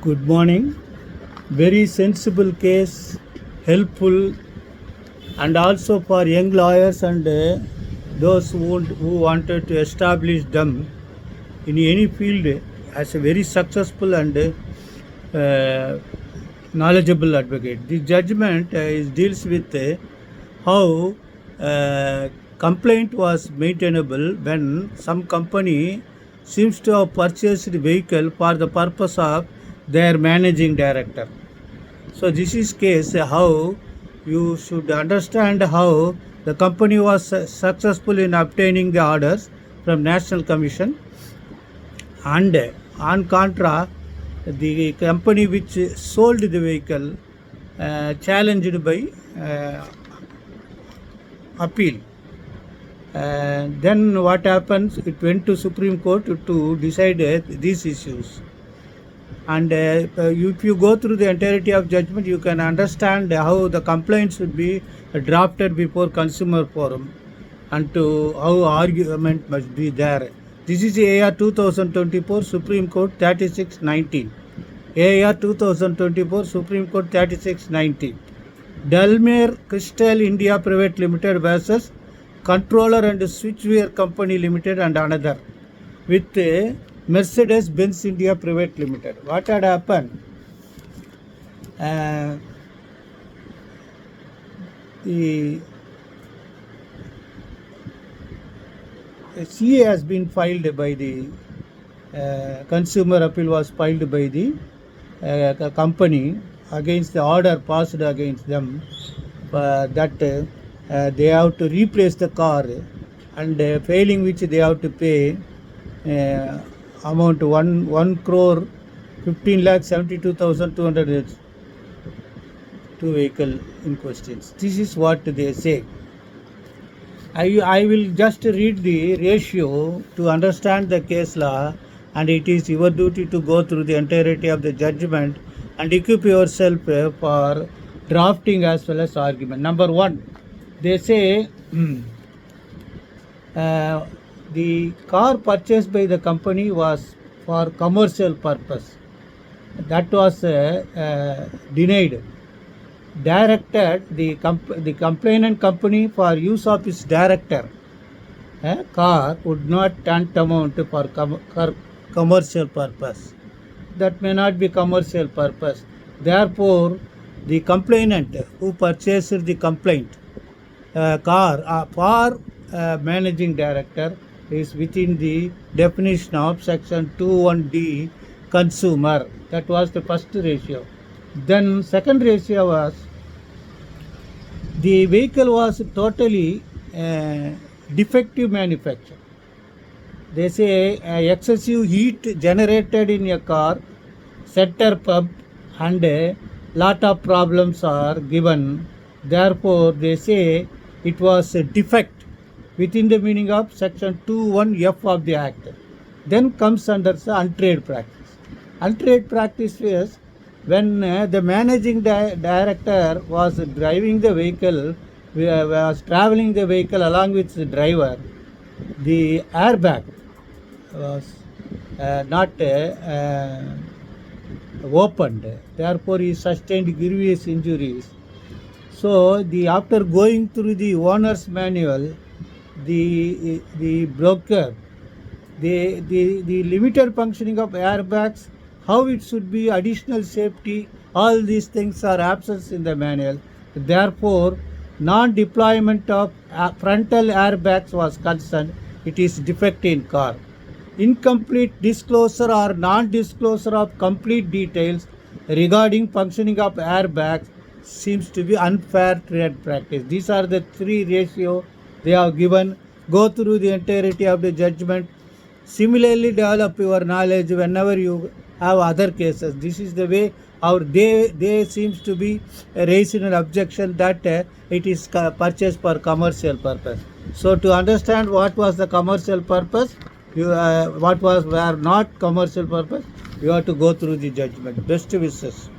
Good morning. Very sensible case, helpful, and also for young lawyers and those who wanted to establish them in any field as a very successful and knowledgeable advocate. The judgment deals with how complaint was maintainable when some company seems to have purchased the vehicle for the purpose of their managing director. So this is case how you should understand how the company was successful in obtaining the orders from National Commission, and on contra the company which sold the vehicle challenged by appeal. Then what happens? It went to Supreme Court to decide these issues. And if you go through the entirety of judgment, you can understand how the complaint should be drafted before consumer forum and to how argument must be there. This is AR 2024 Supreme Court 3619. AR 2024 Supreme Court 3619. Dalmere Crystal India Private Limited versus Controller and Switchgear Company Limited and another with Mercedes-Benz India Private Limited. What had happened? The CA has been filed by the consumer appeal was filed by the company against the order passed against them that they have to replace the car, and failing which they have to pay amount 1 crore 15,72,200 to vehicle in questions. This is what they say. I will just read the ratio to understand the case law, and it is your duty to go through the entirety of the judgment and equip yourself for drafting as well as argument. Number one, they say the car purchased by the company was for commercial purpose. That was denied. Directed the complainant company for use of its director car would not tantamount for commercial purpose. That may not be commercial purpose. Therefore, the complainant who purchased the complaint car for managing director is within the definition of section 21D consumer. That was the first ratio. Then second ratio was the vehicle was totally defective manufacture. They say excessive heat generated in a car, center pump, and a lot of problems are given. Therefore, they say it was a defect within the meaning of section 21F of the Act. Then comes under the untrade practice. Untrade practice is when the managing director was driving the vehicle, was traveling the vehicle along with the driver, the airbag was not opened. Therefore, he sustained grievous injuries. So, after going through the owner's manual, the broker, the limited functioning of airbags, how it should be, additional safety, all these things are absent in the manual. Therefore, non-deployment of frontal airbags was concerned. It is defect in car. Incomplete disclosure or non-disclosure of complete details regarding functioning of airbags seems to be unfair trade practice. These are the three ratios they have given. Go through the entirety of the judgment. Similarly, develop your knowledge whenever you have other cases. This is the way how they seems to be raising an objection that it is purchased for commercial purpose. So to understand what was the commercial purpose, were not commercial purpose, you have to go through the judgment. Best wishes.